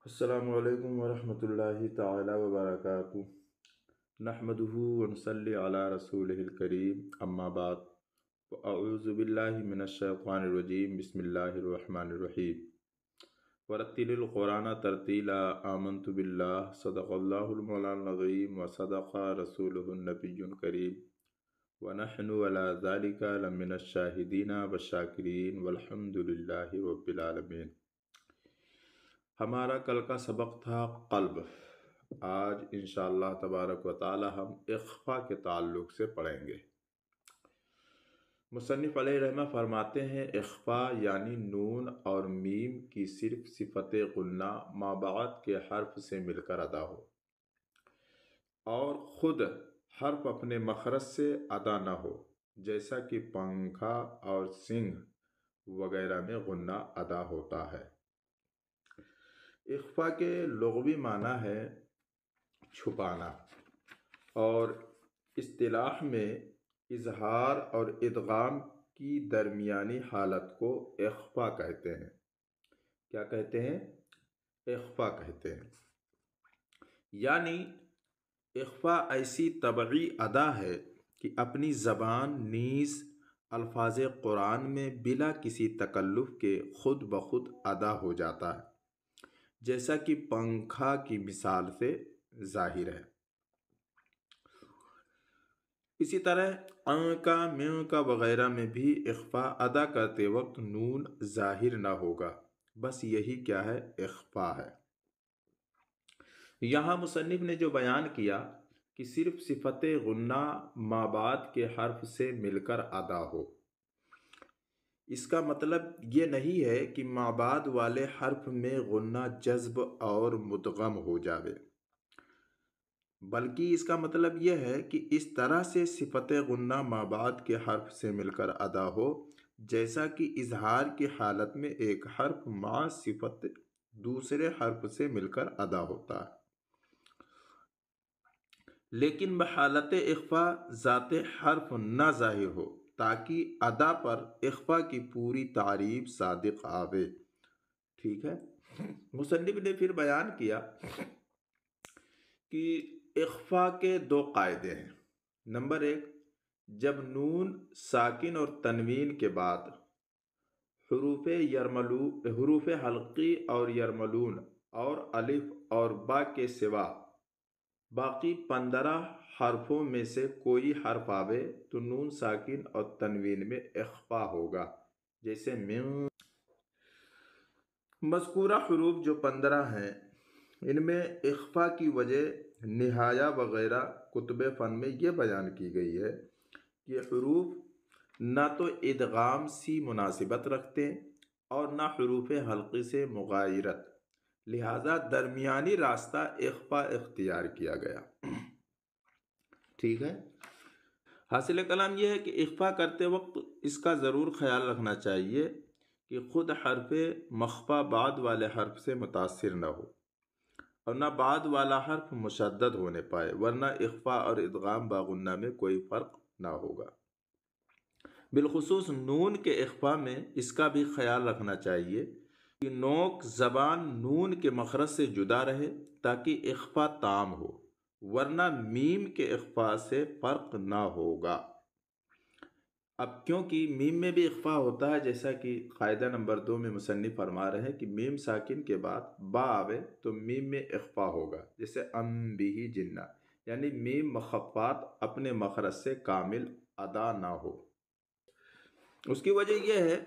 السلام علیکم ورحمۃ اللہ تعالی وبرکاتہ۔ نحمدہ ونصلی علی رسولہ الکریم، اما بعد، اعوذ باللہ من الشیطان الرجیم، بسم اللہ الرحمن الرحیم۔ ورتل القرآن ترتیلا، آمنت باللہ، صدق اللہ المولانا العظیم وصدق رسولہ النبی الکریم، ونحن علی ذلک لمن الشاہدین والشاکرین والحمد للہ رب العالمین۔ ہمارا کل کا سبق تھا قلب۔ آج انشاءاللہ تبارک و تعالی ہم اخفا کے تعلق سے پڑھیں گے۔ مصنف علیہ رحمہ فرماتے ہیں اخفا یعنی نون اور میم کی صرف صفت غنہ ما بعد کے حرف سے مل کر ادا ہو اور خود حرف اپنے مخرج سے ادا نہ ہو، جیسا کہ پنکھا اور سنگھ وغیرہ میں غنہ ادا ہوتا ہے۔ اخفا کے لغوی معنی ہے چھپانا، اور اصطلاح میں اظہار اور ادغام کی درمیانی حالت کو اخفا کہتے ہیں۔ کیا کہتے ہیں؟ اخفا کہتے ہیں۔ یعنی اخفا ایسی طبعی ادا ہے کہ اپنی زبان نیز الفاظ قرآن میں بلا کسی تکلف کے خود بخود ادا ہو جاتا ہے، جیسا کہ پنکھا کی مثال سے ظاہر ہے۔ اسی طرح کا میں کا وغیرہ میں بھی اخفا ادا کرتے وقت نون ظاہر نہ ہوگا، بس یہی کیا ہے؟ اخفا ہے۔ یہاں مصنف نے جو بیان کیا کہ صرف صفت غنہ ما بعد کے حرف سے مل کر ادا ہو، اس کا مطلب یہ نہیں ہے کہ ما بعد والے حرف میں غنہ جذب اور مدغم ہو جاوے، بلکہ اس کا مطلب یہ ہے کہ اس طرح سے صفت غنہ ما بعد کے حرف سے مل کر ادا ہو جیسا کہ اظہار کی حالت میں ایک حرف مع صفت دوسرے حرف سے مل کر ادا ہوتا ہے، لیکن بحالت اخفا ذات حرف نہ ظاہر ہو تاکہ ادا پر اخفا کی پوری تعریف صادق آوے۔ ٹھیک ہے۔ مصنف نے پھر بیان کیا کہ اخفا کے دو قاعدے ہیں۔ نمبر 1، جب نون ساکن اور تنوین کے بعد حروف حلقی اور یرملون اور الف اور با کے سوا باقی 15 حرفوں میں سے کوئی حرف آوے تو نون ساکن اور تنوین میں اخفا ہوگا، جیسے من۔ مذکورہ حروف جو 15 ہیں، ان میں اخفا کی وجہ نہایہ وغیرہ کتب فن میں یہ بیان کی گئی ہے کہ حروف نہ تو ادغام سی مناسبت رکھتے اور نہ حروف حلقی سے مغایرت، لہذا درمیانی راستہ اخفا اختیار کیا گیا۔ ٹھیک ہے۔ حاصل کلام یہ ہے کہ اخفا کرتے وقت اس کا ضرور خیال رکھنا چاہیے کہ خود حرف مخفی بعد والے حرف سے متاثر نہ ہو اور نہ بعد والا حرف مشدد ہونے پائے، ورنہ اخفا اور ادغام باغنہ میں کوئی فرق نہ ہوگا۔ بالخصوص نون کے اخفا میں اس کا بھی خیال رکھنا چاہیے کہ نوک زبان نون کے مخرج سے جدا رہے تاکہ اخفا تام ہو، ورنہ میم کے اخفا سے فرق نہ ہوگا۔ اب کیونکہ میم میں بھی اخفا ہوتا ہے، جیسا کہ قاعدہ نمبر 2 میں مصنف فرما رہے ہیں کہ میم ساکن کے بعد با آوے تو میم میں اخفا ہوگا، جیسے بھی جنہ، یعنی میم مخفات اپنے مخرج سے کامل ادا نہ ہو۔ اس کی وجہ یہ ہے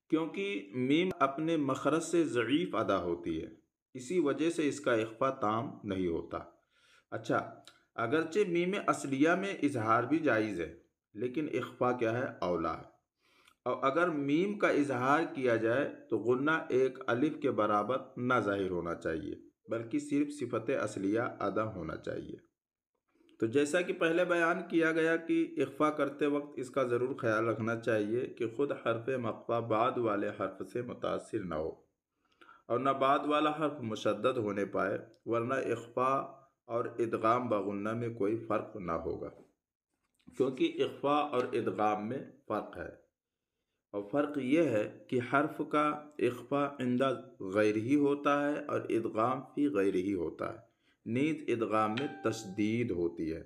کیونکہ میم اپنے مخرج سے ضعیف ادا ہوتی ہے، اسی وجہ سے اس کا اخفا تام نہیں ہوتا۔ اچھا، اگرچہ میم اصلیہ میں اظہار بھی جائز ہے، لیکن اخفا کیا ہے؟ اولا ہے۔ اور اگر میم کا اظہار کیا جائے تو غنہ ایک الف کے برابر نہ ظاہر ہونا چاہیے، بلکہ صرف صفت اصلیہ ادا ہونا چاہیے۔ تو جیسا کہ پہلے بیان کیا گیا کہ اخفا کرتے وقت اس کا ضرور خیال رکھنا چاہیے کہ خود حرف مخفی بعد والے حرف سے متاثر نہ ہو اور نہ بعد والا حرف مشدد ہونے پائے، ورنہ اخفا اور ادغام باغنہ میں کوئی فرق نہ ہوگا، کیونکہ اخفا اور ادغام میں فرق ہے۔ اور فرق یہ ہے کہ حرف کا اخفا عند غیر ہی ہوتا ہے اور ادغام فی غیر ہی ہوتا ہے، نیز ادغام میں تشدید ہوتی ہے۔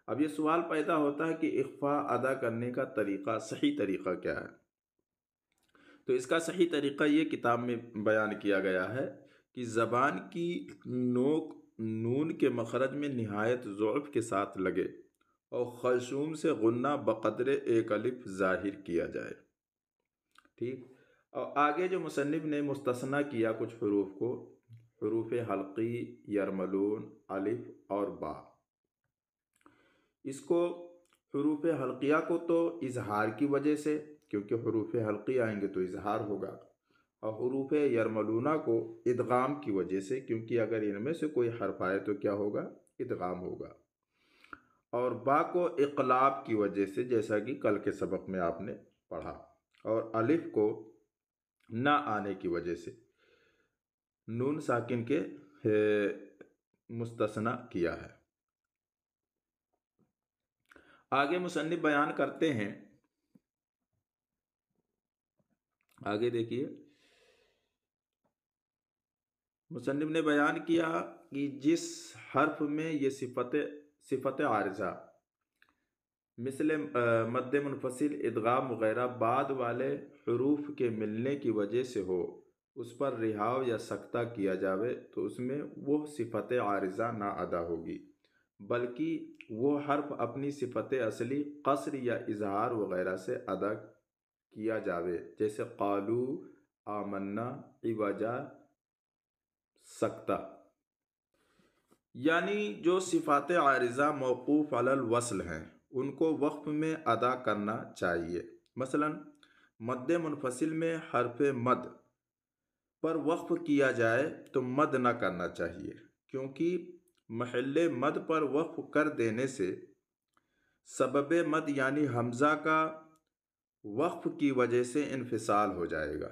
اب یہ سوال پیدا ہوتا ہے کہ اخفا ادا کرنے کا طریقہ، صحیح طریقہ کیا ہے؟ تو اس کا صحیح طریقہ یہ کتاب میں بیان کیا گیا ہے کہ زبان کی نوک نون کے مخرج میں نہایت ضعف کے ساتھ لگے اور خرشوم سے غنہ بقدر ایک الف ظاہر کیا جائے۔ ٹھیک، اور آگے جو مصنف نے مستثنیٰ کیا کچھ حروف کو، حروف حلقی، یرملون، الف اور با، اس کو حروف حلقیہ کو تو اظہار کی وجہ سے، کیونکہ حروف حلقی آئیں گے تو اظہار ہوگا، اور حروف یرملونہ کو ادغام کی وجہ سے، کیونکہ اگر ان میں سے کوئی حرف آئے تو کیا ہوگا؟ ادغام ہوگا، اور با کو اقلاب کی وجہ سے، جیسا کہ کل کے سبق میں آپ نے پڑھا، اور الف کو نہ آنے کی وجہ سے نون ساکن کے مستثنیٰ کیا ہے۔ آگے مصنف بیان کرتے ہیں، آگے دیکھیے، مصنف نے بیان کیا کہ جس حرف میں یہ صفت عارضہ مثل مد منفصل، ادغام وغیرہ بعد والے حروف کے ملنے کی وجہ سے ہو، اس پر رہاؤ یا سکتہ کیا جاوے تو اس میں وہ صفت عارضہ نہ ادا ہوگی، بلکہ وہ حرف اپنی صفت اصلی قصر یا اظہار وغیرہ سے ادا کیا جاوے، جیسے قالو، آمنا، عوجا، سکتہ۔ یعنی جو صفات عارضہ موقوف علی الوصل ہیں ان کو وقف میں ادا کرنا چاہیے۔ مثلا مد منفصل میں حرف مد پر وقف کیا جائے تو مد نہ کرنا چاہیے، کیونکہ محل مد پر وقف کر دینے سے سبب مد یعنی حمزہ کا وقف کی وجہ سے انفصال ہو جائے گا،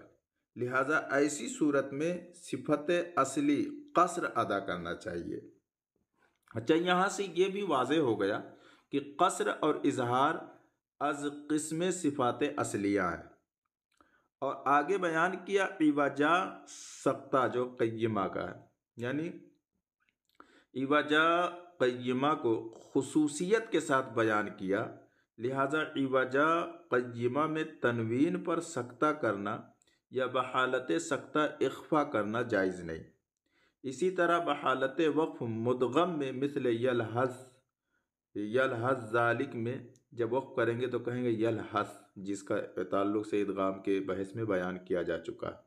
لہذا ایسی صورت میں صفت اصلی قصر ادا کرنا چاہیے۔ اچھا، یہاں سے یہ بھی واضح ہو گیا کہ قصر اور اظہار از قسم صفات اصلیہ ہیں، اور آگے بیان کیا عوجا، سکتہ جو قیمہ کا ہے، یعنی عوجا قیمہ کو خصوصیت کے ساتھ بیان کیا، لہذا عوجا قیمہ میں تنوین پر سکتہ کرنا یا بحالت سکتہ اخفا کرنا جائز نہیں۔ اسی طرح بحالت وقف مدغم میں مثل یلحظ ذالک میں جب وقف کریں گے تو کہیں گے یلحظ، جس کا تعلق سے ادغام کے بحث میں بیان کیا جا چکا ہے،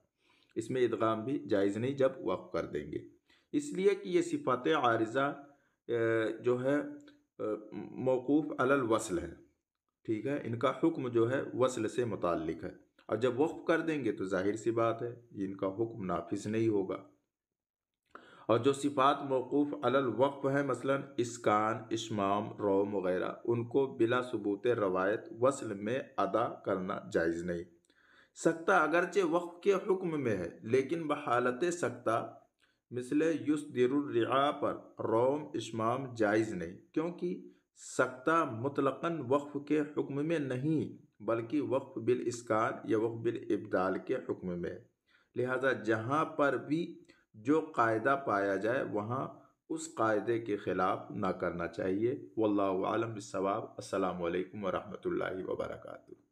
اس میں ادغام بھی جائز نہیں جب وقف کر دیں گے، اس لیے کہ یہ صفات عارضہ جو ہے موقوف علی الوصل ہے، ٹھیک ہے، ان کا حکم جو ہے وصل سے متعلق ہے، اور جب وقف کر دیں گے تو ظاہر سی بات ہے ان کا حکم نافذ نہیں ہوگا۔ اور جو صفات موقوف علی الوقف ہیں، مثلا اسکان، اشمام، روم وغیرہ، ان کو بلا ثبوت روایت وصل میں ادا کرنا جائز نہیں۔ سکتہ اگرچہ وقف کے حکم میں ہے لیکن بحالت سکتہ مثل یصدر الرعاء پر روم، اشمام جائز نہیں، کیونکہ سکتہ مطلقاً وقف کے حکم میں نہیں بلکہ وقف بالاسکان یا وقف بالابدال کے حکم میں ہے، لہذا جہاں پر بھی جو قاعدہ پایا جائے وہاں اس قاعدے کے خلاف نہ کرنا چاہیے۔ واللہ اعلم بالصواب۔ السلام علیکم ورحمۃ اللہ وبرکاتہ۔